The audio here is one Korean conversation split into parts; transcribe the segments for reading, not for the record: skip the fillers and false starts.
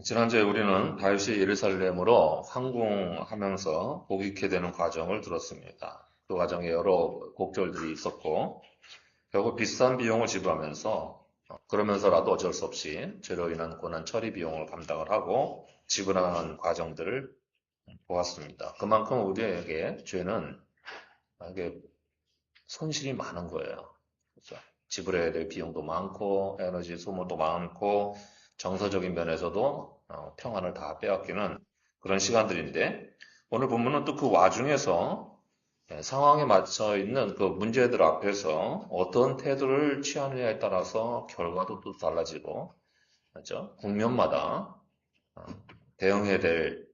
지난주에 우리는 다윗이 예루살렘으로 상궁하면서 복위케 되는 과정을 들었습니다. 그 과정에 여러 곡절들이 있었고 결국 비싼 비용을 지불하면서 그러면서라도 어쩔 수 없이 죄로 인한 고난 처리 비용을 감당을 하고 지불하는 과정들을 보았습니다. 그만큼 우리에게 죄는 이게 손실이 많은 거예요. 그렇죠? 지불해야 될 비용도 많고 에너지 소모도 많고 정서적인 면에서도 평안을 다 빼앗기는 그런 시간들인데 오늘 본문은 또 그 와중에서 상황에 맞춰 있는 그 문제들 앞에서 어떤 태도를 취하느냐에 따라서 결과도 또 달라지고 그렇죠? 국면마다 어, 대응해야 될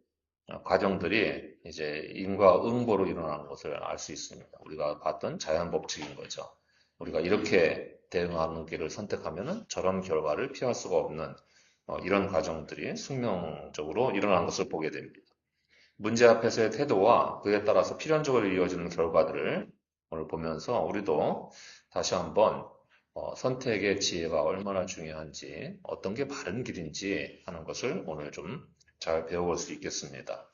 과정들이 이제 인과응보로 일어나는 것을 알 수 있습니다. 우리가 봤던 자연 법칙인 거죠. 우리가 이렇게 대응하는 길을 선택하면은 저런 결과를 피할 수가 없는 이런 과정들이 숙명적으로 일어나는 것을 보게 됩니다. 문제 앞에서의 태도와 그에 따라서 필연적으로 이어지는 결과들을 오늘 보면서 우리도 다시 한번 선택의 지혜가 얼마나 중요한지, 어떤 게 바른 길인지 하는 것을 오늘 좀 잘 배워볼 수 있겠습니다.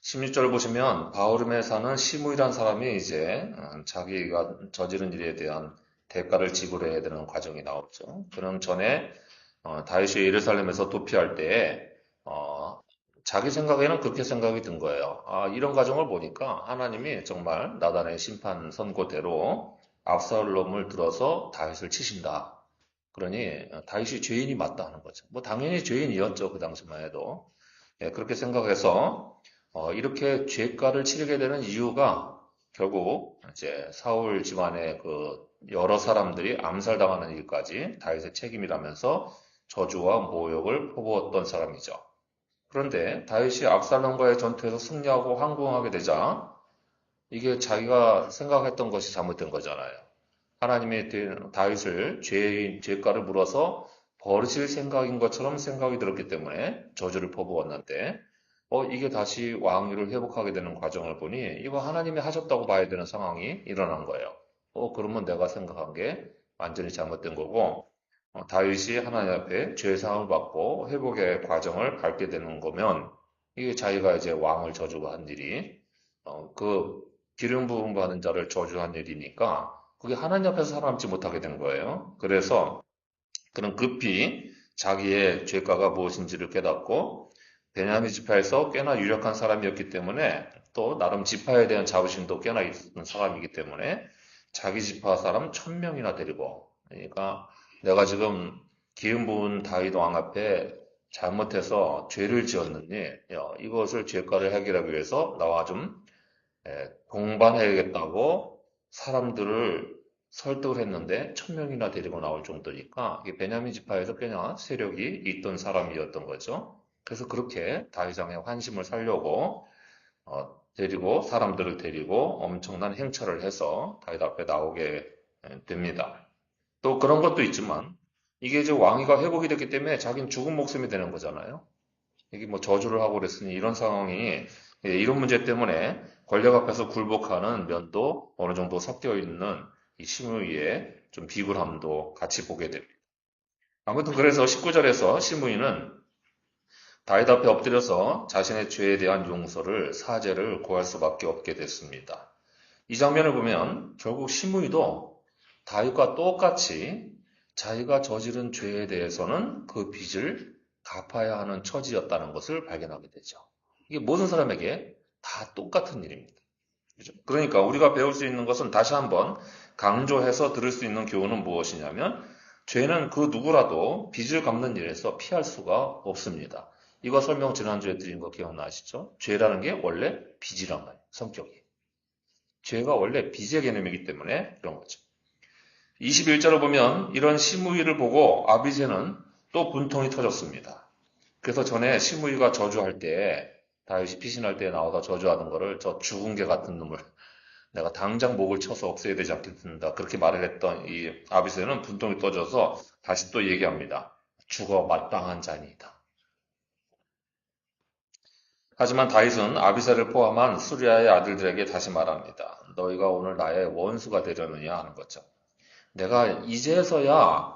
16절 보시면 바오름에 사는 시므이란 사람이 이제 자기가 저지른 일에 대한 대가를 지불해야 되는 과정이 나오죠. 그럼 전에 다윗이 예루살렘에서 도피할 때에 자기 생각에는 그렇게 생각이 든 거예요. 아, 이런 과정을 보니까 하나님이 정말 나단의 심판 선고대로 압살롬을 들어서 다윗을 치신다. 그러니 다윗이 죄인이 맞다 하는 거죠. 뭐 당연히 죄인이었죠. 그 당시만 해도. 예, 그렇게 생각해서 이렇게 죄가를 치르게 되는 이유가 결국 이제 사울 집안의 그 여러 사람들이 암살당하는 일까지 다윗의 책임이라면서 저주와 모욕을 퍼부었던 사람이죠. 그런데 다윗이 압살롬과의 전투에서 승리하고 황공하게 되자 이게 자기가 생각했던 것이 잘못된 거잖아요. 하나님이 다윗을 죄가를 물어서 버리실 생각인 것처럼 생각이 들었기 때문에 저주를 퍼부었는데 이게 다시 왕위를 회복하게 되는 과정을 보니 이거 하나님이 하셨다고 봐야 되는 상황이 일어난 거예요. 그러면 내가 생각한 게 완전히 잘못된 거고 다윗이 하나님 앞에 죄사함을 받고 회복의 과정을 밟게 되는 거면 이게 자기가 이제 왕을 저주한 일이 그 기름 부음 받은 자를 저주한 일이니까 그게 하나님 앞에서 살아남지 못하게 된 거예요. 그래서 그는 급히 자기의 죄가가 무엇인지를 깨닫고 베냐민 지파에서 꽤나 유력한 사람이었기 때문에 또 나름 지파에 대한 자부심도 꽤나 있는 사람이기 때문에 자기 지파 사람 1000명이나 데리고 그러니까 내가 지금 기름 부은 다윗 왕 앞에 잘못해서 죄를 지었느니 이것을 죄가를 해결하기 위해서 나와 좀 동반해야겠다고 사람들을 설득을 했는데 1000명이나 데리고 나올 정도니까 이게 베냐민 지파에서 꽤나 세력이 있던 사람이었던 거죠. 그래서 그렇게 다윗 왕의 환심을 사려고 데리고 사람들을 데리고 엄청난 행차를 해서 다윗 앞에 나오게 됩니다. 또 그런 것도 있지만 이게 이제 왕위가 회복이 됐기 때문에 자기는 죽은 목숨이 되는 거잖아요. 이게 뭐 저주를 하고 그랬으니 이런 상황이 이런 문제 때문에 권력 앞에서 굴복하는 면도 어느 정도 섞여 있는 이 시므이의 좀 비굴함도 같이 보게 됩니다. 아무튼 그래서 19절에서 시므이는 다윗 앞에 엎드려서 자신의 죄에 대한 용서를 사죄를 구할 수밖에 없게 됐습니다. 이 장면을 보면 결국 시므이도 다윗과 똑같이 자기가 저지른 죄에 대해서는 그 빚을 갚아야 하는 처지였다는 것을 발견하게 되죠. 이게 모든 사람에게 다 똑같은 일입니다. 그죠? 그러니까 우리가 배울 수 있는 것은 다시 한번 강조해서 들을 수 있는 교훈은 무엇이냐면 죄는 그 누구라도 빚을 갚는 일에서 피할 수가 없습니다. 이거 설명 지난주에 드린 거 기억나시죠? 죄라는 게 원래 빚이란 말이에요. 성격이. 죄가 원래 빚의 개념이기 때문에 그런 거죠. 21절을 보면 이런 시므이를 보고 아비새는 또 분통이 터졌습니다. 그래서 전에 시므이가 저주할 때 다윗이 피신할 때 나와서 저주하는 거를 저 죽은 개 같은 놈을 내가 당장 목을 쳐서 없애야 되지 않겠습니다. 그렇게 말을 했던 이 아비새는 분통이 터져서 다시 또 얘기합니다. 죽어 마땅한 자니이다. 하지만 다윗은 아비새를 포함한 수리아의 아들들에게 다시 말합니다. 너희가 오늘 나의 원수가 되려느냐 하는 거죠. 내가 이제서야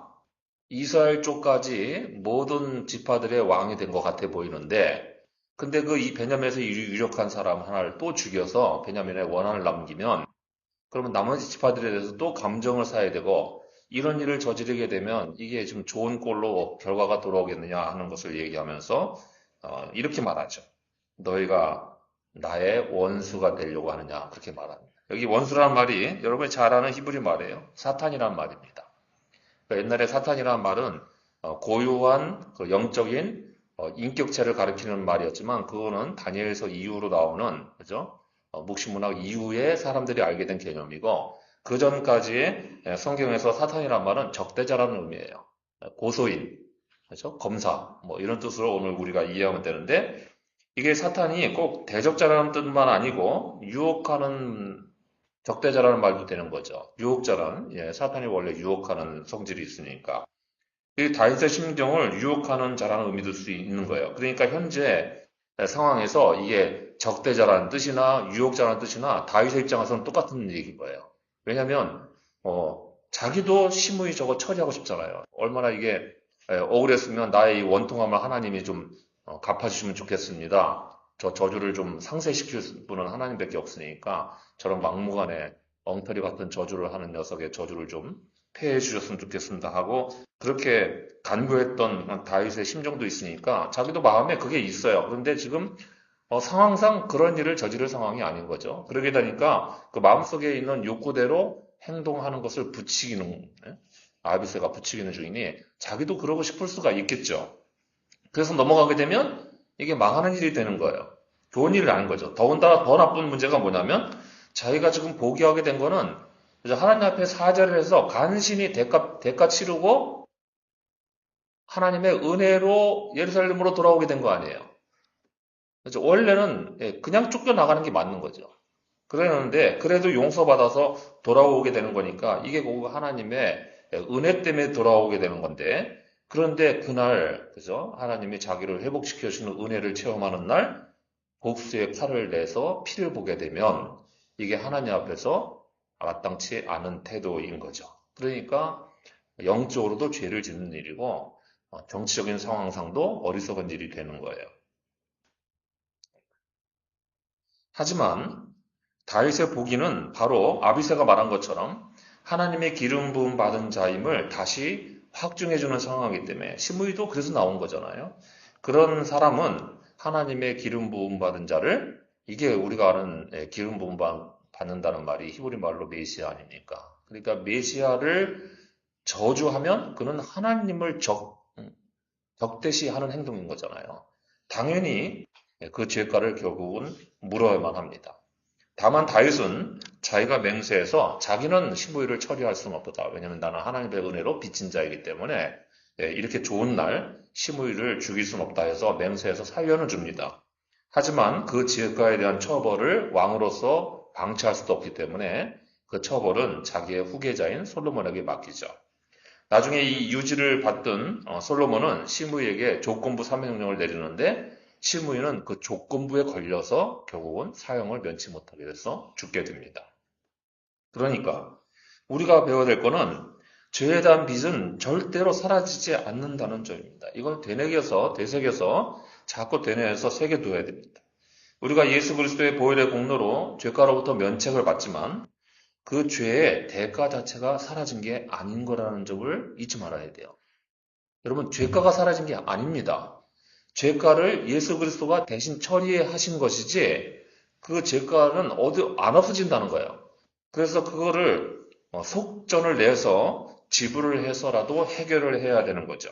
이스라엘 쪽까지 모든 지파들의 왕이 된 것 같아 보이는데, 근데 그 이 베냐민에서 유력한 사람 하나를 또 죽여서 베냐민의 원한을 남기면, 그러면 나머지 지파들에 대해서 또 감정을 사야 되고, 이런 일을 저지르게 되면 이게 좀 좋은 꼴로 결과가 돌아오겠느냐 하는 것을 얘기하면서 이렇게 말하죠. 너희가 나의 원수가 되려고 하느냐 그렇게 말합니다. 여기 원수라는 말이 여러분이 잘 아는 히브리 말이에요. 사탄이라는 말입니다. 그러니까 옛날에 사탄이라는 말은 고유한 그 영적인 인격체를 가리키는 말이었지만 그거는 다니엘서 이후로 나오는 그죠? 묵시문학 이후에 사람들이 알게 된 개념이고 그 전까지 성경에서 사탄이란 말은 적대자라는 의미예요. 고소인, 그죠? 검사, 뭐 이런 뜻으로 오늘 우리가 이해하면 되는데 이게 사탄이 꼭 대적자라는 뜻만 아니고 유혹하는 적대자라는 말도 되는 거죠. 유혹자란, 사탄이 원래 유혹하는 성질이 있으니까. 이 다윗의 심정을 유혹하는 자라는 의미도 수 있는 거예요. 그러니까 현재 상황에서 이게 적대자라는 뜻이나 유혹자라는 뜻이나 다윗의 입장에서는 똑같은 얘기인 거예요. 왜냐하면 자기도 심의 저거 처리하고 싶잖아요. 얼마나 이게 억울했으면 나의 이 원통함을 하나님이 좀 갚아주시면 좋겠습니다. 저 저주를 좀 상쇄시킬 분은 하나님밖에 없으니까 저런 막무가내 엉터리 같은 저주를 하는 녀석의 저주를 좀 폐해 주셨으면 좋겠습니다 하고 그렇게 간구했던 다윗의 심정도 있으니까 자기도 마음에 그게 있어요. 그런데 지금 상황상 그런 일을 저지를 상황이 아닌 거죠. 그러게 되니까 그 마음속에 있는 욕구대로 행동하는 것을 부추기는 아비새가 부추기는 중이니 자기도 그러고 싶을 수가 있겠죠. 그래서 넘어가게 되면 이게 망하는 일이 되는 거예요. 좋은 일이 아닌 거죠. 더군다나 더 나쁜 문제가 뭐냐면 자기가 지금 포기하게 된 거는 하나님 앞에 사죄를 해서 간신히 대가 치르고 하나님의 은혜로 예루살렘으로 돌아오게 된 거 아니에요. 그래서 원래는 그냥 쫓겨나가는 게 맞는 거죠. 그러는데 그래도 용서받아서 돌아오게 되는 거니까 이게 꼭 하나님의 은혜 때문에 돌아오게 되는 건데 그런데 그날 그죠? 하나님이 자기를 회복시켜 주는 은혜를 체험하는 날 복수의 칼을 내서 피를 보게 되면 이게 하나님 앞에서 마땅치 않은 태도인 거죠. 그러니까 영적으로도 죄를 짓는 일이고 정치적인 상황상도 어리석은 일이 되는 거예요. 하지만 다윗의 복위는 바로 아비새가 말한 것처럼 하나님의 기름 부음 받은 자임을 다시 확증해주는 상황이기 때문에 시므이도 그래서 나온 거잖아요. 그런 사람은 하나님의 기름 부음 받은 자를 이게 우리가 아는 기름 부음 받는다는 말이 히브리 말로 메시아 아닙니까? 그러니까 메시아를 저주하면 그는 하나님을 적대시하는 행동인 거잖아요. 당연히 그 죄가를 결국은 물어야만 합니다. 다만 다윗은 자기가 맹세해서 자기는 시므이를 처리할 수는 없다. 왜냐하면 나는 하나님의 은혜로 빚진 자이기 때문에 이렇게 좋은 날 시므이를 죽일 수는 없다 해서 맹세해서 살려는 줍니다. 하지만 그 죄가에 대한 처벌을 왕으로서 방치할 수도 없기 때문에 그 처벌은 자기의 후계자인 솔로몬에게 맡기죠. 나중에 이 유지를 받던 솔로몬은 시므이에게 조건부 사명령을 내리는데 시므이는 그 조건부에 걸려서 결국은 사형을 면치 못하게 돼서 죽게 됩니다. 그러니까 우리가 배워야 될 거는 죄에 대한 빚은 절대로 사라지지 않는다는 점입니다. 이걸 되새겨서 자꾸 되뇌어서 새겨둬야 됩니다. 우리가 예수 그리스도의 보혈의 공로로 죄가로부터 면책을 받지만 그 죄의 대가 자체가 사라진 게 아닌 거라는 점을 잊지 말아야 돼요. 여러분, 죄가가 사라진 게 아닙니다. 죄가를 예수 그리스도가 대신 처리하신 것이지 그 죄가는 어디 안 없어진다는 거예요. 그래서 그거를 속전을 내서 지불을 해서라도 해결을 해야 되는 거죠.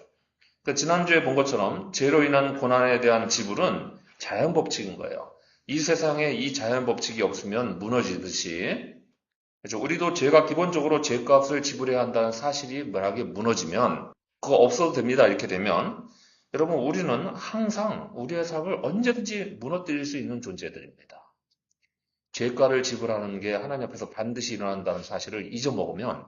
그러니까 지난주에 본 것처럼 죄로 인한 고난에 대한 지불은 자연법칙인 거예요. 이 세상에 이 자연법칙이 없으면 무너지듯이 그렇죠. 우리도 죄가 기본적으로 죄값을 지불해야 한다는 사실이 만약에 무너지면 그거 없어도 됩니다. 이렇게 되면 여러분 우리는 항상 우리의 삶을 언제든지 무너뜨릴 수 있는 존재들입니다. 죄가를 지불하는 게 하나님 앞에서 반드시 일어난다는 사실을 잊어먹으면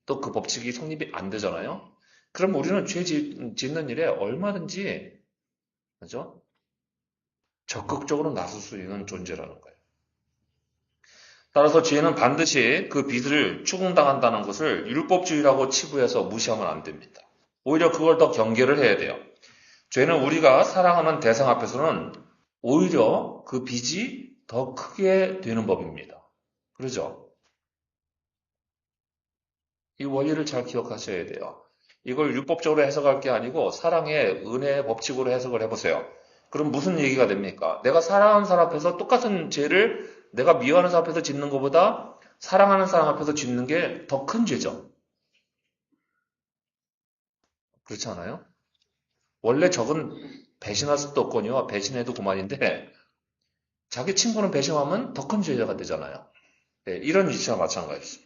또 그 법칙이 성립이 안 되잖아요. 그럼 우리는 죄 짓는 일에 얼마든지 그죠? 적극적으로 나설 수 있는 존재라는 거예요. 따라서 죄는 반드시 그 빚을 추궁당한다는 것을 율법주의라고 치부해서 무시하면 안 됩니다. 오히려 그걸 더 경계를 해야 돼요. 죄는 우리가 사랑하는 대상 앞에서는 오히려 그 빚이 더 크게 되는 법입니다. 그러죠? 이 원리를 잘 기억하셔야 돼요. 이걸 율법적으로 해석할 게 아니고 사랑의 은혜의 법칙으로 해석을 해보세요. 그럼 무슨 얘기가 됩니까? 내가 사랑하는 사람 앞에서 똑같은 죄를 내가 미워하는 사람 앞에서 짓는 것보다 사랑하는 사람 앞에서 짓는 게 더 큰 죄죠. 그렇지 않아요? 원래 적은 배신할 수도 없거니와 배신해도 그만인데 자기 친구는 배신하면 더 큰 죄가 되잖아요. 네, 이런 이치와 마찬가지죠.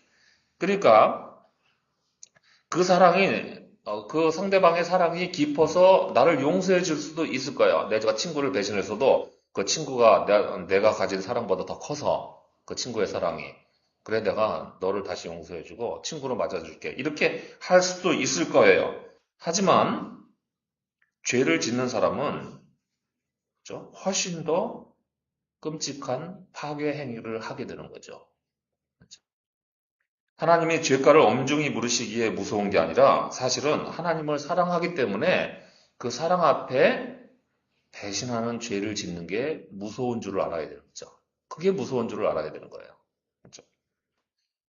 그러니까 그 사랑이 그 상대방의 사랑이 깊어서 나를 용서해 줄 수도 있을 거예요. 내가 친구를 배신했어도 그 친구가 내가 가진 사랑보다 더 커서 그 친구의 사랑이 그래 내가 너를 다시 용서해 주고 친구로 맞아줄게. 이렇게 할 수도 있을 거예요. 하지만 죄를 짓는 사람은 그죠? 훨씬 더 끔찍한 파괴 행위를 하게 되는 거죠. 하나님이 죄가를 엄중히 물으시기에 무서운 게 아니라 사실은 하나님을 사랑하기 때문에 그 사랑 앞에 배신하는 죄를 짓는 게 무서운 줄을 알아야 되는 거죠. 그게 무서운 줄을 알아야 되는 거예요. 그렇죠?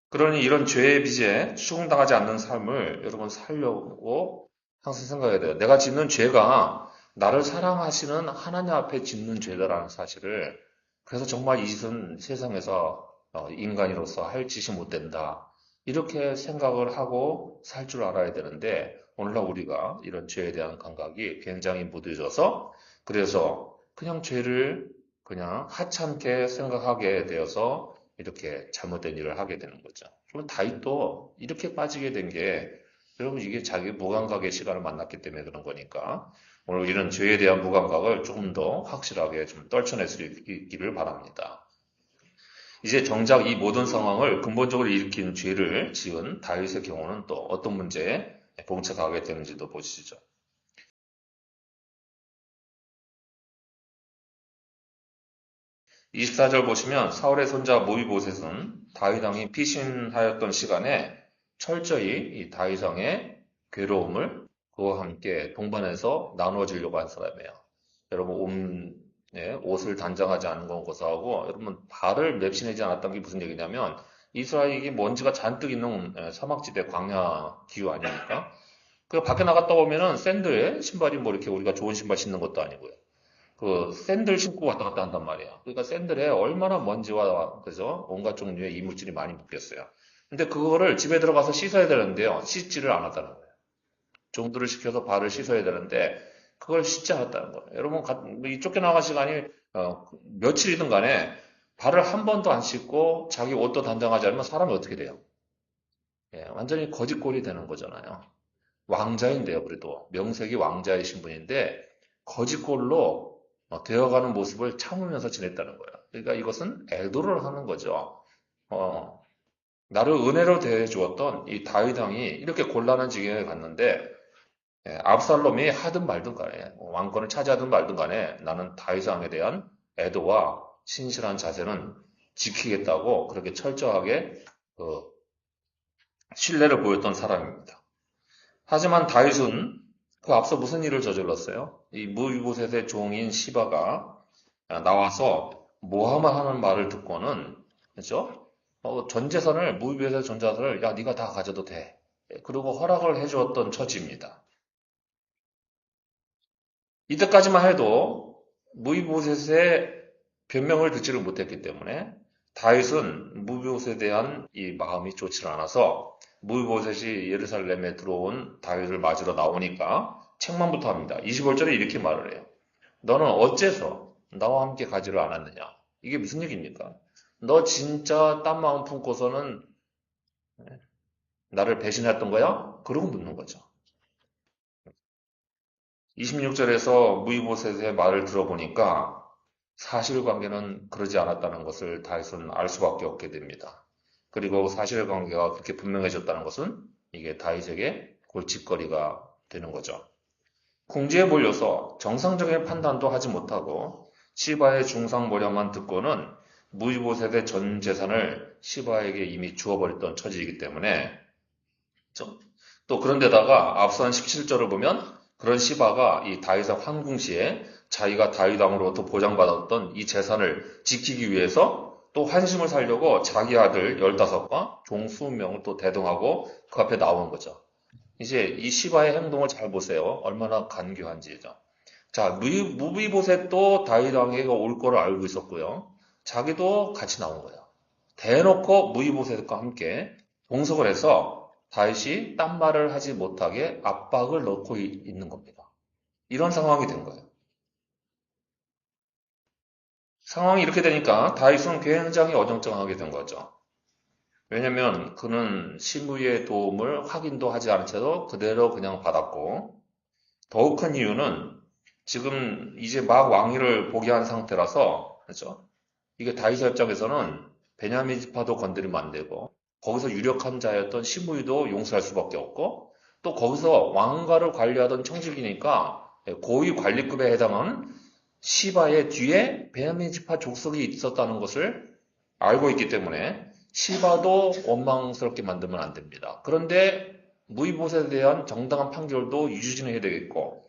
그러니 이런 죄의 빚에 추궁당하지 않는 삶을 여러분 살려고 항상 생각해야 돼요. 내가 짓는 죄가 나를 사랑하시는 하나님 앞에 짓는 죄다라는 사실을 그래서 정말 이 짓은 세상에서 인간으로서 할 짓이 못 된다. 이렇게 생각을 하고 살 줄 알아야 되는데 오늘날 우리가 이런 죄에 대한 감각이 굉장히 무뎌져서 그래서 그냥 죄를 그냥 하찮게 생각하게 되어서 이렇게 잘못된 일을 하게 되는 거죠. 그러면 다윗도 이렇게 빠지게 된 게 여러분 이게 자기 무감각의 시간을 만났기 때문에 그런 거니까 오늘 이런 죄에 대한 무감각을 조금 더 확실하게 좀 떨쳐낼 수 있기를 바랍니다. 이제 정작 이 모든 상황을 근본적으로 일으킨 죄를 지은 다윗의 경우는 또 어떤 문제에 봉착하게 되는지도 보시죠. 24절 보시면 사울의 손자 모이보셋은 다윗 왕이 피신하였던 시간에 철저히 이 다윗 왕의 괴로움을 그와 함께 동반해서 나누어지려고 한 사람이에요. 여러분 옷을 단장하지 않은 건 고사하고 여러분 발을 맵신하지 않았던 게 무슨 얘기냐면 이스라엘이 먼지가 잔뜩 있는 사막지대 광야 기후 아닙니까? 그 밖에 나갔다 오면은 샌들에 신발이 뭐 이렇게 우리가 좋은 신발 신는 것도 아니고요. 그 샌들 신고 왔다 갔다 한단 말이야. 그러니까 샌들에 얼마나 먼지와 그죠? 온갖 종류의 이물질이 많이 묻겠어요. 근데 그거를 집에 들어가서 씻어야 되는데요. 씻지를 않았다는 거예요. 종들을 시켜서 발을 씻어야 되는데 그걸 씻지 않았다는 거예요. 여러분 이 쫓겨나간 시간이 며칠이든 간에 발을 한 번도 안 씻고 자기 옷도 단정하지 않으면 사람이 어떻게 돼요? 예, 완전히 거짓골이 되는 거잖아요. 왕자인데요, 그래도 명색이 왕자의 신분인데 거짓골로 되어가는 모습을 참으면서 지냈다는 거예요. 그러니까 이것은 애도를 하는 거죠. 어, 나를 은혜로 대해주었던 이 다윗 왕이 이렇게 곤란한 지경에 갔는데 압살롬이 하든 말든 간에 왕권을 차지하든 말든 간에 나는 다윗 왕에 대한 애도와 신실한 자세는 지키겠다고 그렇게 철저하게 그 신뢰를 보였던 사람입니다. 하지만 다윗은 그 앞서 무슨 일을 저질렀어요? 이 무비보셋의 종인 시바가 나와서 모함을 하는 말을 듣고는 그렇죠? 전 재산을 무비보셋의 전 재산을 야 네가 다 가져도 돼. 그리고 허락을 해주었던 처지입니다. 이때까지만 해도 무비보셋의 변명을 듣지를 못했기 때문에 다윗은 무비보셋에 대한 이 마음이 좋지 않아서 무비보셋이 예루살렘에 들어온 다윗을 맞으러 나오니까 책망부터 합니다. 25절에 이렇게 말을 해요. 너는 어째서 나와 함께 가지를 않았느냐? 이게 무슨 얘기입니까? 너 진짜 딴 마음 품고서는 나를 배신했던 거야? 그러고 묻는 거죠. 26절에서 무이보셋의 말을 들어보니까 사실관계는 그러지 않았다는 것을 다윗은 알 수밖에 없게 됩니다. 그리고 사실관계가 그렇게 분명해졌다는 것은 이게 다윗에게 골칫거리가 되는 거죠. 궁지에 몰려서 정상적인 판단도 하지 못하고 시바의 중상모략만 듣고는 무이보셋의 전 재산을 시바에게 이미 주어버렸던 처지이기 때문에 또 그런데다가 앞선 17절을 보면 그런 시바가 이 다윗의 황궁 시에 자기가 다윗 왕으로부터 보장받았던 이 재산을 지키기 위해서 또 환심을 살려고 자기 아들 15과 종 20명을 또 대동하고 그 앞에 나오는 거죠. 이제 이 시바의 행동을 잘 보세요. 얼마나 간교한지죠. 자, 무비보셋도 다윗 왕에게 올 거를 알고 있었고요. 자기도 같이 나온 거예요. 대놓고 무비보셋과 함께 동석을 해서 다윗이 딴 말을 하지 못하게 압박을 넣고 있는 겁니다. 이런 상황이 된 거예요. 상황이 이렇게 되니까 다윗은 굉장히 어정쩡하게 된 거죠. 왜냐면 그는 시므이의 도움을 확인도 하지 않은 채로 그대로 그냥 받았고, 더욱 큰 이유는 지금 이제 막 왕위를 포기한 상태라서, 그렇죠? 이게 다윗의 입장에서는 베냐민 지파도 건드리면 안 되고, 거기서 유력한 자였던 시므이도 용서할 수밖에 없고, 또 거기서 왕가를 관리하던 청직이니까 고위 관리급에 해당하는 시바의 뒤에 베냐민 지파 족속이 있었다는 것을 알고 있기 때문에 시바도 원망스럽게 만들면 안 됩니다. 그런데 무이봇에 대한 정당한 판결도 유지해야 되겠고,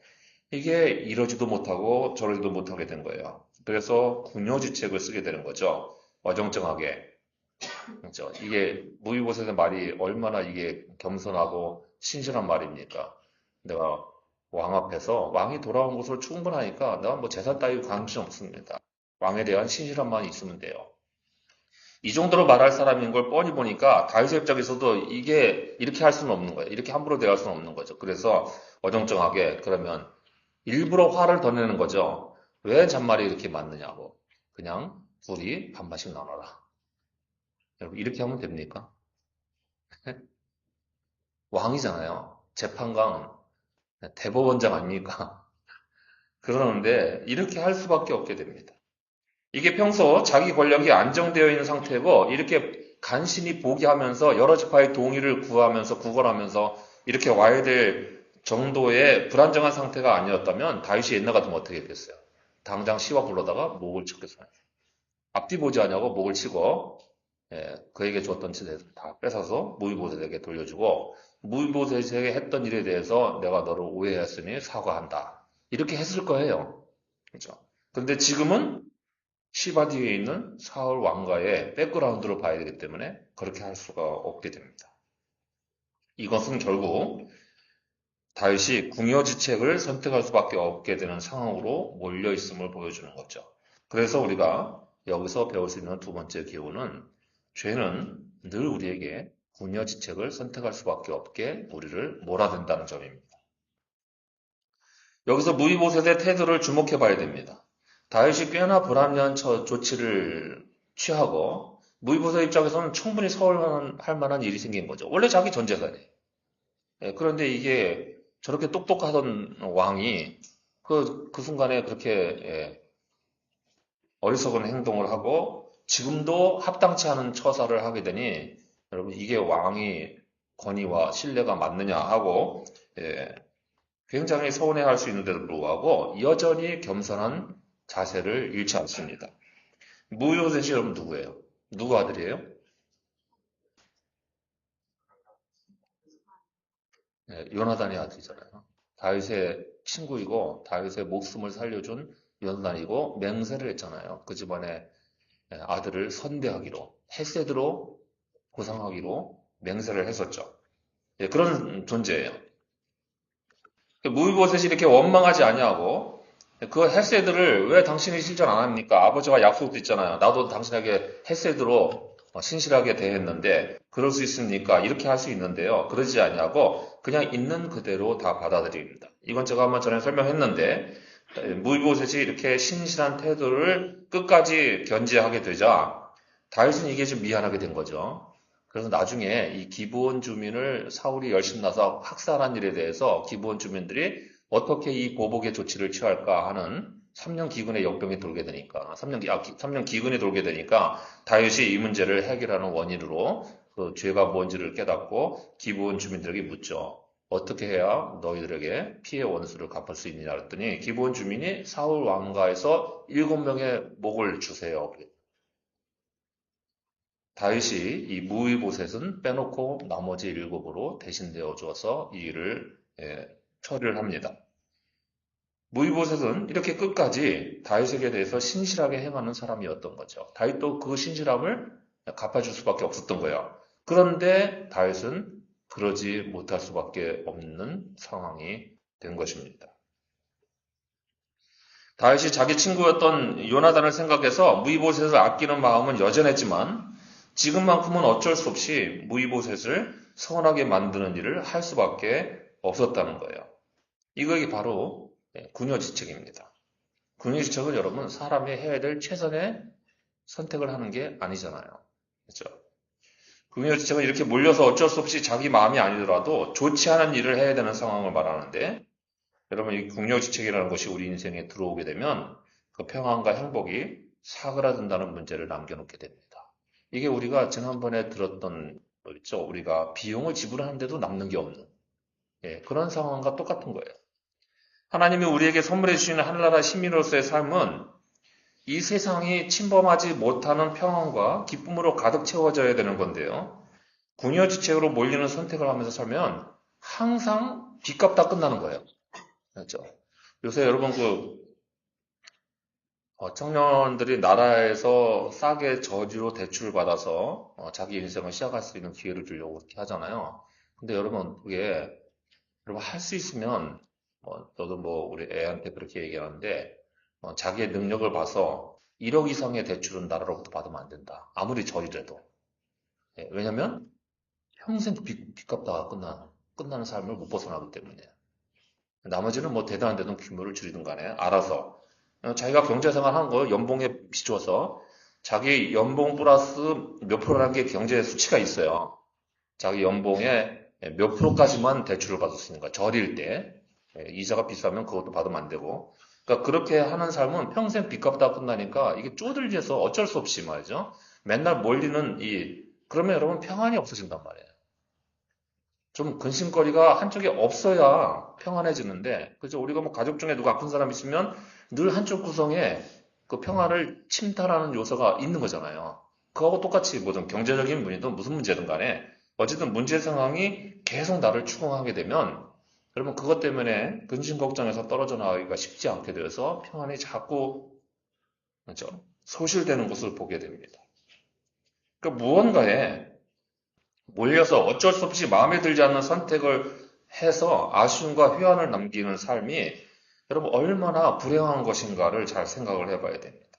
이게 이러지도 못하고 저러지도 못하게 된 거예요. 그래서 궁여지책을 쓰게 되는 거죠. 어정쩡하게. 그렇죠? 이게 무이봇의 말이 얼마나 이게 겸손하고 신실한 말입니까? 내가 왕 앞에서 왕이 돌아온 것으로 충분하니까 내가 뭐 재산 따위 관심 없습니다. 왕에 대한 신실함만 있으면 돼요. 이 정도로 말할 사람인 걸 뻔히 보니까 다윗의 입장에서도 이게 이렇게 할 수는 없는 거예요. 이렇게 함부로 대할 수는 없는 거죠. 그래서 어정쩡하게 그러면 일부러 화를 더 내는 거죠. 왜 잔말이 이렇게 많느냐고. 그냥 둘이 반반씩 나눠라. 여러분 이렇게 하면 됩니까? 왕이잖아요. 재판관, 대법원장 아닙니까? 그러는데 이렇게 할 수밖에 없게 됩니다. 이게 평소 자기 권력이 안정되어 있는 상태고 이렇게 간신히 보기하면서 여러 지파의 동의를 구하면서 구걸하면서 이렇게 와야 될 정도의 불안정한 상태가 아니었다면 다윗이 옛날 같으면 어떻게 됐어요? 당장 시와 불러다가 목을 쳤겠어요. 앞뒤 보지 않냐고 목을 치고 그에게 줬던 치를 다 뺏어서 무이보셋에게 돌려주고 무이보셋에게 했던 일에 대해서 내가 너를 오해했으니 사과한다. 이렇게 했을 거예요. 그렇죠? 근데 지금은 시바 뒤에 있는 사울 왕가의 백그라운드를 봐야 되기 때문에 그렇게 할 수가 없게 됩니다. 이것은 결국 다윗이 궁여지책을 선택할 수밖에 없게 되는 상황으로 몰려 있음을 보여주는 거죠. 그래서 우리가 여기서 배울 수 있는 두 번째 기호는 죄는 늘 우리에게 궁여지책을 선택할 수밖에 없게 우리를 몰아든다는 점입니다. 여기서 무이보셋의 태도를 주목해 봐야 됩니다. 다윗이 꽤나 불합리한 조치를 취하고 무이보셋 입장에서는 충분히 서운할 만한 일이 생긴 거죠. 원래 자기 전 재산이에요. 그런데 이게 저렇게 똑똑하던 왕이 그 순간에 그렇게 어리석은 행동을 하고 지금도 합당치 않은 처사를 하게 되니 여러분 이게 왕의 권위와 신뢰가 맞느냐 하고 굉장히 서운해할 수 있는데도 불구하고 여전히 겸손한 자세를 잃지 않습니다. 무효셋이 여러분 누구예요? 누구 아들이에요? 요나단의 아들이잖아요. 다윗의 친구이고 다윗의 목숨을 살려준 요나단이고 맹세를 했잖아요. 그 집안의 아들을 선대하기로 헤세드로 보상하기로 맹세를 했었죠. 그런 존재예요. 무이보셋이 이렇게 원망하지 아니하고 그 헤세드를 왜 당신이 실천 안 합니까? 아버지와 약속도 있잖아요. 나도 당신에게 헤세드로 신실하게 대했는데 그럴 수 있습니까? 이렇게 할 수 있는데요. 그러지 아니하고 그냥 있는 그대로 다 받아들입니다. 이건 제가 한번 전에 설명했는데 무이보셋이 이렇게 신실한 태도를 끝까지 견지하게 되자 다윗은 이게 좀 미안하게 된 거죠. 그래서 나중에 이 기브온 주민을 사울이 열심나서 학살한 일에 대해서 기브온 주민들이 어떻게 이 보복의 조치를 취할까 하는 3년 기근의 역병이 돌게 되니까 3년 기근이 돌게 되니까 다윗이 이 문제를 해결하는 원인으로 그 죄가 뭔지를 깨닫고 기브온 주민들에게 묻죠. 어떻게 해야 너희들에게 피해 원수를 갚을 수 있느냐 그랬더니 기브온 주민이 사울 왕가에서 7명의 목을 주세요. 다윗이 이 무이보셋은 빼놓고 나머지 일곱으로 대신되어 주어서 이 일을 처리를 합니다. 무이보셋은 이렇게 끝까지 다윗에게 대해서 신실하게 행하는 사람이었던 거죠. 다윗도 그 신실함을 갚아줄 수밖에 없었던 거예요. 그런데 다윗은 그러지 못할 수밖에 없는 상황이 된 것입니다. 다윗이 자기 친구였던 요나단을 생각해서 무이보셋을 아끼는 마음은 여전했지만 지금만큼은 어쩔 수 없이 무이보셋을 서운하게 만드는 일을 할 수밖에 없었다는 거예요. 이것이 바로 궁여지책입니다. 궁여지책은 여러분 사람이 해야 될 최선의 선택을 하는 게 아니잖아요. 그렇죠? 궁여지책은 이렇게 몰려서 어쩔 수 없이 자기 마음이 아니더라도 좋지 않은 일을 해야 되는 상황을 말하는데 여러분 이 궁여지책이라는 것이 우리 인생에 들어오게 되면 그 평안과 행복이 사그라든다는 문제를 남겨놓게 됩니다. 이게 우리가 지난번에 들었던 거 있죠. 우리가 비용을 지불하는데도 남는 게 없는 그런 상황과 똑같은 거예요. 하나님이 우리에게 선물해 주시는 하늘나라 시민으로서의 삶은 이 세상이 침범하지 못하는 평안과 기쁨으로 가득 채워져야 되는 건데요. 궁여지책으로 몰리는 선택을 하면서 살면 항상 빚값 다 끝나는 거예요. 그렇죠? 요새 여러분 청년들이 나라에서 싸게 저지로 대출을 받아서 자기 인생을 시작할 수 있는 기회를 주려고 그렇게 하잖아요. 근데 여러분 그게 여러분 할 수 있으면 저도 우리 애한테 그렇게 얘기하는데 자기의 능력을 봐서 1억 이상의 대출은 나라로부터 받으면 안 된다. 아무리 저리라도. 왜냐면 평생 빚값 다 끝나는 삶을 못 벗어나기 때문에. 나머지는 대단한 데는 규모를 줄이든 간에 알아서 자기가 경제생활 한 거 연봉에 비춰서 자기 연봉 플러스 몇 프로라는 게 경제 수치가 있어요. 자기 연봉의 몇 프로까지만 대출을 받을 수 있는 거야. 저릴 때. 이자가 비싸면 그것도 받으면 안 되고. 그러니까 그렇게 하는 삶은 평생 빚값 다 끝나니까 이게 쪼들려서 어쩔 수 없이 말이죠. 맨날 몰리는 그러면 여러분 평안이 없어진단 말이에요. 좀 근심거리가 한쪽에 없어야 평안해지는데, 그죠? 우리가 가족 중에 누가 아픈 사람 있으면 늘 한쪽 구성에 그 평안을 침탈하는 요소가 있는 거잖아요. 그거하고 똑같이 뭐든 경제적인 문제든 무슨 문제든 간에 어쨌든 문제 상황이 계속 나를 추궁하게 되면 여러분 그것 때문에 근심 걱정에서 떨어져 나가기가 쉽지 않게 되어서 평안이 자꾸 그죠? 소실되는 것을 보게 됩니다. 그러니까 무언가에 몰려서 어쩔 수 없이 마음에 들지 않는 선택을 해서 아쉬움과 회한을 남기는 삶이 여러분 얼마나 불행한 것인가를 잘 생각을 해봐야 됩니다.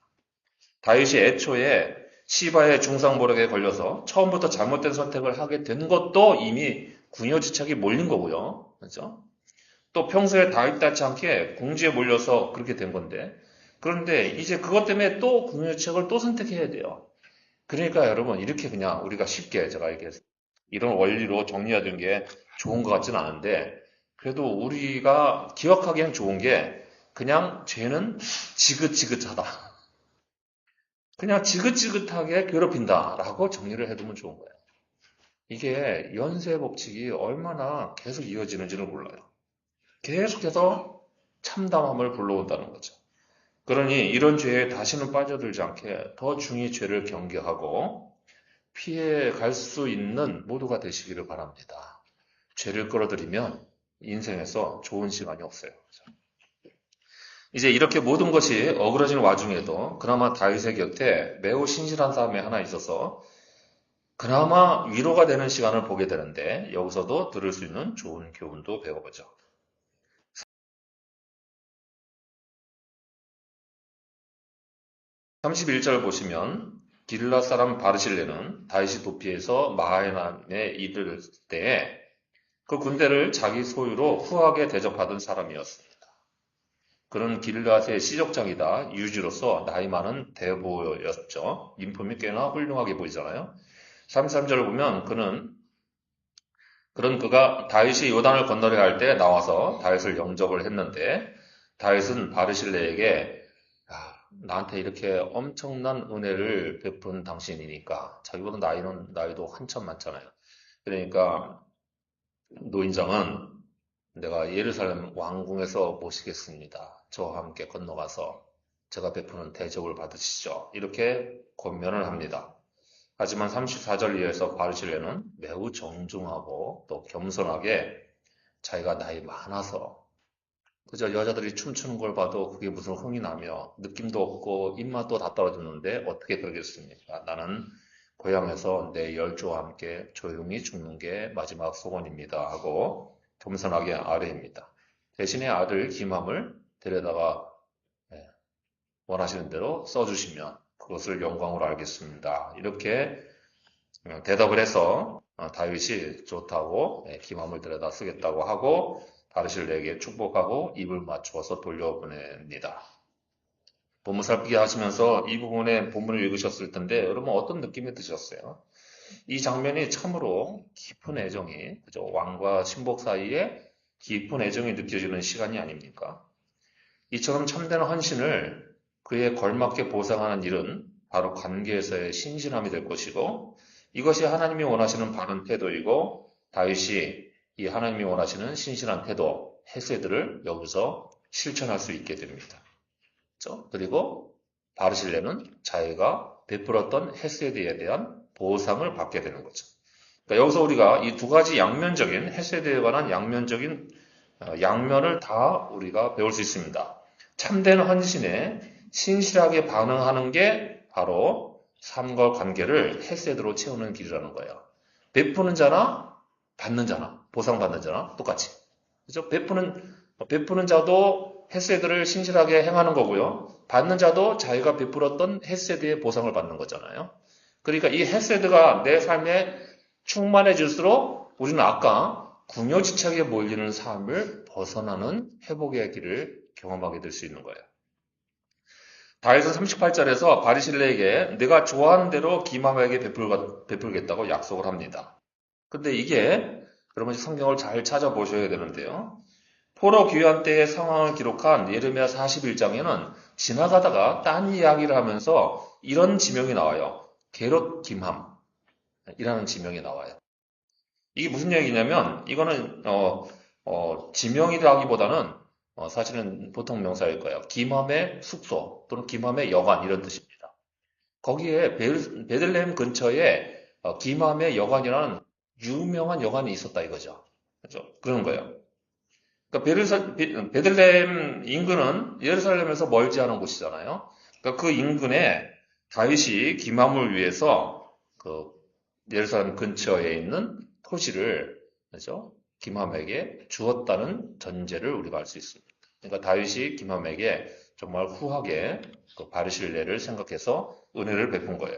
다윗이 애초에 시바의 중상모략에 걸려서 처음부터 잘못된 선택을 하게 된 것도 이미 궁여지책이 몰린 거고요. 그렇죠? 또 평소에 다윗답지 않게 궁지에 몰려서 그렇게 된 건데 그런데 이제 그것 때문에 또 궁여지책을 또 선택해야 돼요. 그러니까 여러분 이렇게 그냥 우리가 쉽게 제가 이렇게 이런 원리로 정리해둔 게 좋은 것 같지는 않은데 그래도 우리가 기억하기엔 좋은 게 그냥 죄는 지긋지긋하다. 그냥 지긋지긋하게 괴롭힌다라고 정리를 해두면 좋은 거예요. 이게 연쇄 법칙이 얼마나 계속 이어지는지를 몰라요. 계속해서 참담함을 불러온다는 거죠. 그러니 이런 죄에 다시는 빠져들지 않게 더 중히 죄를 경계하고 피해 갈 수 있는 모두가 되시기를 바랍니다. 죄를 끌어들이면 인생에서 좋은 시간이 없어요. 이제 이렇게 모든 것이 어그러진 와중에도 그나마 다윗의 곁에 매우 신실한 사람이 하나 있어서 그나마 위로가 되는 시간을 보게 되는데 여기서도 들을 수 있는 좋은 교훈도 배워보죠. 31절 보시면 길라 사람 바르실레는 다윗이 도피해서 마하나임에 이를 때에 그 군대를 자기 소유로 후하게 대접하던 사람이었습니다. 그는 길앗의 시족장이다 유지로서 나이 많은 대보였죠. 인품이 꽤나 훌륭하게 보이잖아요. 33절을 보면 그가 다윗이 요단을 건너려 할 때 나와서 다윗을 영접을 했는데 다윗은 바르실레에게 나한테 이렇게 엄청난 은혜를 베푼 당신이니까 자기보다 나이도 한참 많잖아요. 그러니까 노인장은 내가 예루살렘 왕궁에서 모시겠습니다. 저와 함께 건너가서 제가 베푸는 대접을 받으시죠. 이렇게 권면을 합니다. 하지만 34절 이하에서 바르실레는 매우 정중하고 또 겸손하게 자기가 나이 많아서 그저 여자들이 춤추는 걸 봐도 그게 무슨 흥이 나며 느낌도 없고 입맛도 다 떨어졌는데 어떻게 그러겠습니까? 나는 고향에서 내 열조와 함께 조용히 죽는 게 마지막 소원입니다 하고 겸손하게 아뢰입니다. 대신에 아들 기맘을 데려다가 원하시는 대로 써주시면 그것을 영광으로 알겠습니다. 이렇게 대답을 해서 다윗이 좋다고 기맘을 데려다 쓰겠다고 하고 바르실레에게 축복하고 입을 맞추어서 돌려보냅니다. 본문 살피기 하시면서 이 부분에 본문을 읽으셨을 텐데 여러분 어떤 느낌이 드셨어요? 이 장면이 참으로 깊은 애정이 그죠? 왕과 신복 사이에 깊은 애정이 느껴지는 시간이 아닙니까? 이처럼 참된 헌신을 그에 걸맞게 보상하는 일은 바로 관계에서의 신실함이 될 것이고 이것이 하나님이 원하시는 바른 태도이고 다윗이 이 하나님이 원하시는 신실한 태도, 헤세드를 여기서 실천할 수 있게 됩니다. 그렇죠? 그리고 바르실레는 자기가 베풀었던 헤세드에 대한 보상을 받게 되는 거죠. 그러니까 여기서 우리가 이 두 가지 양면적인 헤세드에 관한 양면적인 양면을 다 우리가 배울 수 있습니다. 참된 헌신에 신실하게 반응하는 게 바로 삶과 관계를 헤세드로 채우는 길이라는 거예요. 베푸는 자나 받는 자나 보상받는 자나 똑같이. 그죠? 베푸는 자도 헤세드를 신실하게 행하는 거고요. 받는 자도 자기가 베풀었던 헤세드의 보상을 받는 거잖아요. 그러니까 이 헤세드가 내 삶에 충만해질수록 우리는 아까 궁여지착에 몰리는 삶을 벗어나는 회복의 길을 경험하게 될 수 있는 거예요. 다윗은 38절에서 바르실레에게 내가 좋아하는 대로 기맘에게 베풀겠다고 약속을 합니다. 근데 이게 여러분 성경을 잘 찾아보셔야 되는데요. 포로 귀환 때의 상황을 기록한 예레미야 41장에는 지나가다가 딴 이야기를 하면서 이런 지명이 나와요. 게롯 김함이라는 지명이 나와요. 이게 무슨 얘기냐면 이거는 지명이라기보다는 사실은 보통 명사일 거예요. 김함의 숙소 또는 김함의 여관 이런 뜻입니다. 거기에 베들레헴 근처에 김함의 여관이라는 유명한 여관이 있었다 이거죠. 그렇죠? 그런 거예요. 그러니까 베들레헴 인근은 예루살렘에서 멀지 않은 곳이잖아요. 그러니까 그 인근에 다윗이 김함을 위해서 그 예루살렘 근처에 있는 토지를 그렇죠? 김함에게 주었다는 전제를 우리가 알 수 있습니다. 그러니까 다윗이 김함에게 정말 후하게 그 바르실레를 생각해서 은혜를 베푼 거예요.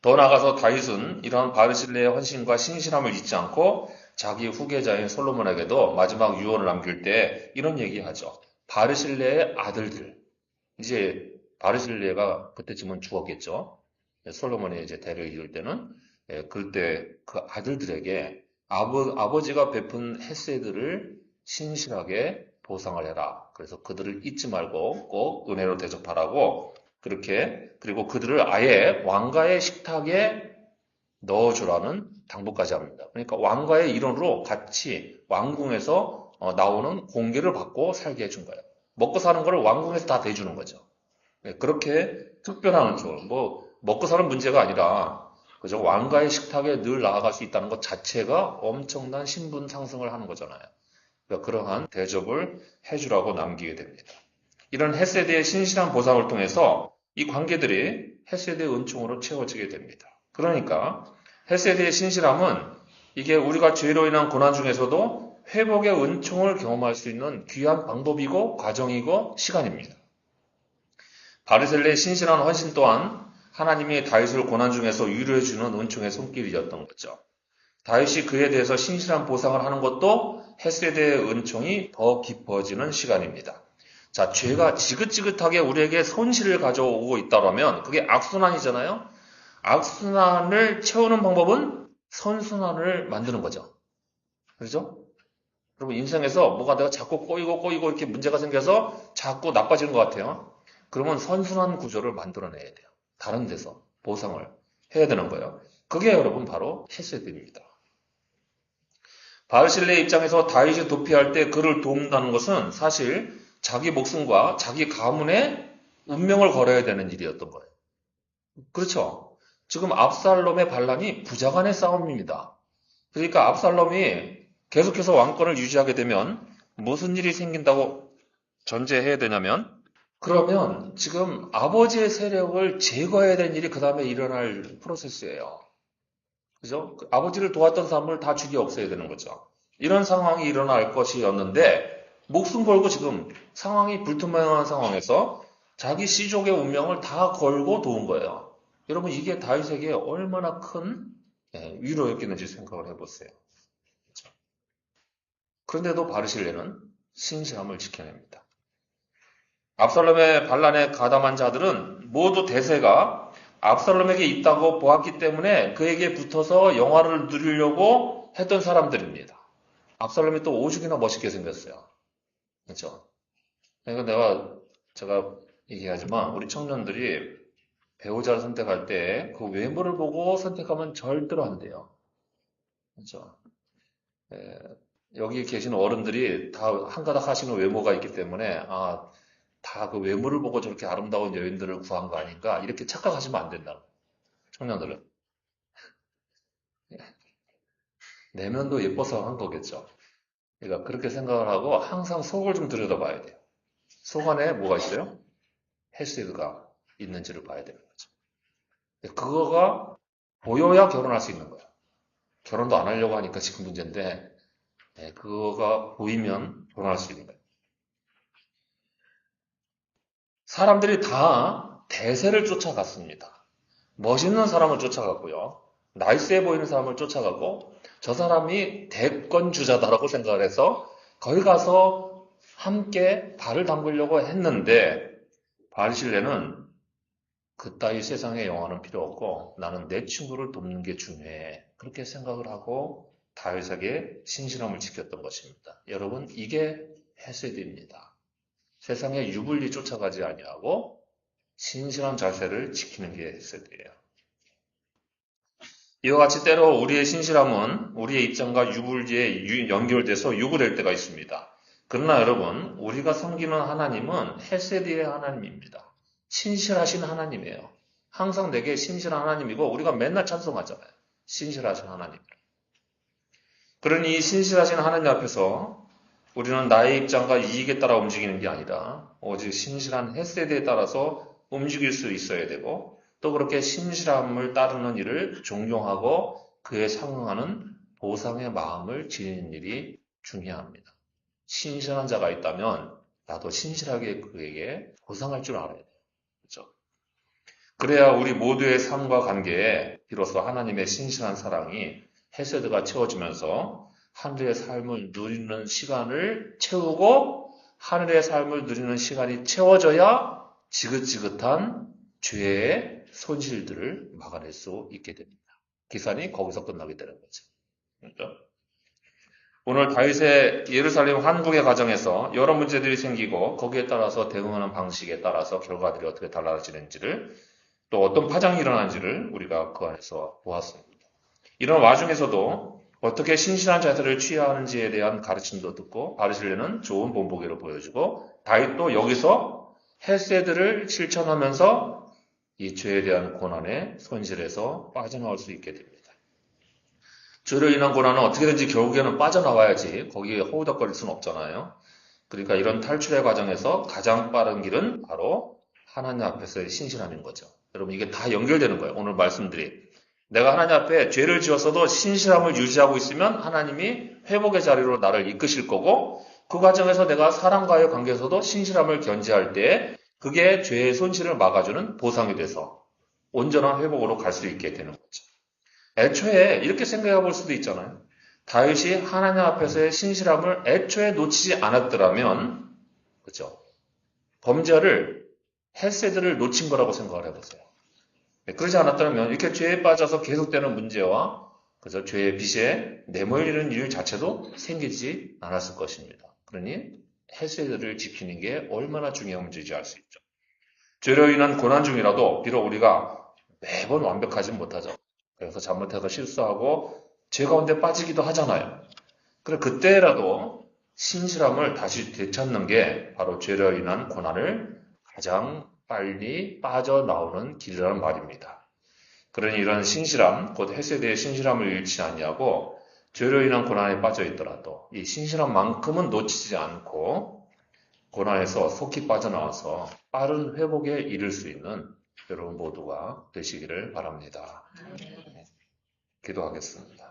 더 나아가서 다윗은 이러한 바르실레의 헌신과 신실함을 잊지 않고 자기 후계자인 솔로몬에게도 마지막 유언을 남길 때 이런 얘기하죠. 바르실레의 아들들. 이제 바르실레가 그때쯤은 죽었겠죠. 솔로몬이 이제 대를 이을 때는 그때 그 아들들에게 아버지가 베푼 헤세드를 신실하게 보상을 해라. 그래서 그들을 잊지 말고 꼭 은혜로 대접하라고 그리고 그들을 아예 왕가의 식탁에 넣어주라는 당부까지 합니다. 그러니까 왕가의 일원으로 같이 왕궁에서 나오는 공개를 받고 살게 해준 거예요. 먹고 사는 거를 왕궁에서 다 대주는 거죠. 그렇게 특별한 먹고 사는 문제가 아니라 그죠? 왕가의 식탁에 늘 나아갈 수 있다는 것 자체가 엄청난 신분 상승을 하는 거잖아요. 그러니까 그러한 대접을 해주라고 남기게 됩니다. 이런 헤세드의 신실한 보상을 통해서 이 관계들이 헤세드의 은총으로 채워지게 됩니다. 그러니까 헤세드의 신실함은 이게 우리가 죄로 인한 고난 중에서도 회복의 은총을 경험할 수 있는 귀한 방법이고 과정이고 시간입니다. 바르셀레의 신실한 헌신 또한 하나님이 다윗을 고난 중에서 위로해주는 은총의 손길이었던 거죠. 다윗이 그에 대해서 신실한 보상을 하는 것도 헤세드의 은총이 더 깊어지는 시간입니다. 자, 죄가 지긋지긋하게 우리에게 손실을 가져오고 있다면 그게 악순환이잖아요. 악순환을 채우는 방법은 선순환을 만드는 거죠. 그렇죠? 여러분 인생에서 뭐가 내가 자꾸 꼬이고 이렇게 문제가 생겨서 자꾸 나빠지는 것 같아요. 그러면 선순환 구조를 만들어내야 돼요. 다른 데서 보상을 해야 되는 거예요. 그게 여러분 바로 헤세드입니다. 바르실레의 입장에서 다윗이 도피할 때 그를 돕는다는 것은 사실 자기 목숨과 자기 가문의 운명을 걸어야 되는 일이었던 거예요. 그렇죠? 지금 압살롬의 반란이 부자간의 싸움입니다. 그러니까 압살롬이 계속해서 왕권을 유지하게 되면 무슨 일이 생긴다고 전제해야 되냐면, 그러면 지금 아버지의 세력을 제거해야 되는 일이 그 다음에 일어날 프로세스예요. 그죠? 아버지를 도왔던 사람을 다 죽여 없애야 되는 거죠. 이런 상황이 일어날 것이었는데, 목숨 걸고 지금 상황이 불투명한 상황에서 자기 씨족의 운명을 다 걸고 도운 거예요. 여러분, 이게 다윗에게 얼마나 큰 위로였겠는지 생각을 해보세요. 그렇죠? 그런데도 바르실레는 신실함을 지켜냅니다. 압살롬의 반란에 가담한 자들은 모두 대세가 압살롬에게 있다고 보았기 때문에 그에게 붙어서 영화를 누리려고 했던 사람들입니다. 압살롬이 또 오죽이나 멋있게 생겼어요. 그렇죠? 그러니까 제가 얘기하지만 우리 청년들이 배우자를 선택할 때 그 외모를 보고 선택하면 절대로 안 돼요. 그렇죠? 여기 계신 어른들이 다 한가닥 하시는 외모가 있기 때문에 다 그 외모를 보고 저렇게 아름다운 여인들을 구한 거 아닌가 이렇게 착각하시면 안 된다. 청년들은 내면도 예뻐서 한 거겠죠. 그러니까 그렇게 생각을 하고 항상 속을 좀 들여다봐야 돼요. 속 안에 뭐가 있어요? 헤세드가 있는지를 봐야 되는 거죠. 그거가 보여야 결혼할 수 있는 거예요. 결혼도 안 하려고 하니까 지금 문제인데 그거가 보이면 결혼할 수 있는 거예요. 사람들이 다 대세를 쫓아갔습니다. 멋있는 사람을 쫓아갔고요. 나이스해 보이는 사람을 쫓아가고 저 사람이 대권 주자다라고 생각을 해서 거기 가서 함께 발을 담그려고 했는데 바르실레는 그따위 세상의 영화는 필요 없고 나는 내 친구를 돕는 게 중요해. 그렇게 생각을 하고 다윗에게 신실함을 지켰던 것입니다. 여러분, 이게 헤세드입니다. 세상의 유불리 쫓아가지 아니하고 신실한 자세를 지키는 게 헤세드예요. 이와 같이 때로 우리의 신실함은 우리의 입장과 유불리에 연결돼서 요구될 때가 있습니다. 그러나 여러분, 우리가 섬기는 하나님은 헤세드의 하나님입니다. 신실하신 하나님이에요. 항상 내게 신실한 하나님이고 우리가 맨날 찬송하잖아요. 신실하신 하나님. 그러니 이 신실하신 하나님 앞에서 우리는 나의 입장과 이익에 따라 움직이는 게 아니라 오직 신실한 헤세드에 따라서 움직일 수 있어야 되고 또 그렇게 신실함을 따르는 일을 존경하고 그에 상응하는 보상의 마음을 지니는 일이 중요합니다. 신실한 자가 있다면 나도 신실하게 그에게 보상할 줄 알아야 돼요. 그렇죠? 그래야 우리 모두의 삶과 관계에 비로소 하나님의 신실한 사랑이 헤세드가 채워지면서 하늘의 삶을 누리는 시간을 채우고 하늘의 삶을 누리는 시간이 채워져야 지긋지긋한 죄의 손실들을 막아낼 수 있게 됩니다. 기산이 거기서 끝나게 되는 거죠. 그렇죠? 오늘 다윗의 예루살렘 환국의 과정에서 여러 문제들이 생기고 거기에 따라서 대응하는 방식에 따라서 결과들이 어떻게 달라지는지를 또 어떤 파장이 일어나는지를 우리가 그 안에서 보았습니다. 이런 와중에서도 어떻게 신실한 자세를 취해야 하는지에 대한 가르침도 듣고 바르실레는 좋은 본보기로 보여주고 다윗도 여기서 헤세드를 실천하면서 이 죄에 대한 고난의 손실에서 빠져나올 수 있게 됩니다. 죄로 인한 고난은 어떻게든지 결국에는 빠져나와야지 거기에 허우덕거릴 수는 없잖아요. 그러니까 이런 탈출의 과정에서 가장 빠른 길은 바로 하나님 앞에서의 신실함인 거죠. 여러분 이게 다 연결되는 거예요. 오늘 말씀들이. 내가 하나님 앞에 죄를 지었어도 신실함을 유지하고 있으면 하나님이 회복의 자리로 나를 이끄실 거고 그 과정에서 내가 사람과의 관계에서도 신실함을 견지할 때 그게 죄의 손실을 막아주는 보상이 돼서 온전한 회복으로 갈 수 있게 되는 거죠. 애초에 이렇게 생각해 볼 수도 있잖아요. 다윗이 하나님 앞에서의 신실함을 애초에 놓치지 않았더라면 그렇죠? 범죄를 헤세드를 놓친 거라고 생각을 해보세요. 그러지 않았다면 이렇게 죄에 빠져서 계속되는 문제와 그래서 죄의 빚에 내몰리는 일 자체도 생기지 않았을 것입니다. 그러니 헤세드를 지키는 게 얼마나 중요한 문제인지 알 수 있죠. 죄로 인한 고난 중이라도 비록 우리가 매번 완벽하진 못하죠. 그래서 잘못해서 실수하고 죄 가운데 빠지기도 하잖아요. 그래 그때라도 신실함을 다시 되찾는 게 바로 죄로 인한 고난을 가장 빨리 빠져나오는 길이라는 말입니다. 그러니 이런 신실함, 곧 헤세드의 신실함을 잃지 않냐고 죄로 인한 고난에 빠져 있더라도 이 신실함만큼은 놓치지 않고 고난에서 속히 빠져나와서 빠른 회복에 이를 수 있는 여러분 모두가 되시기를 바랍니다. 기도하겠습니다.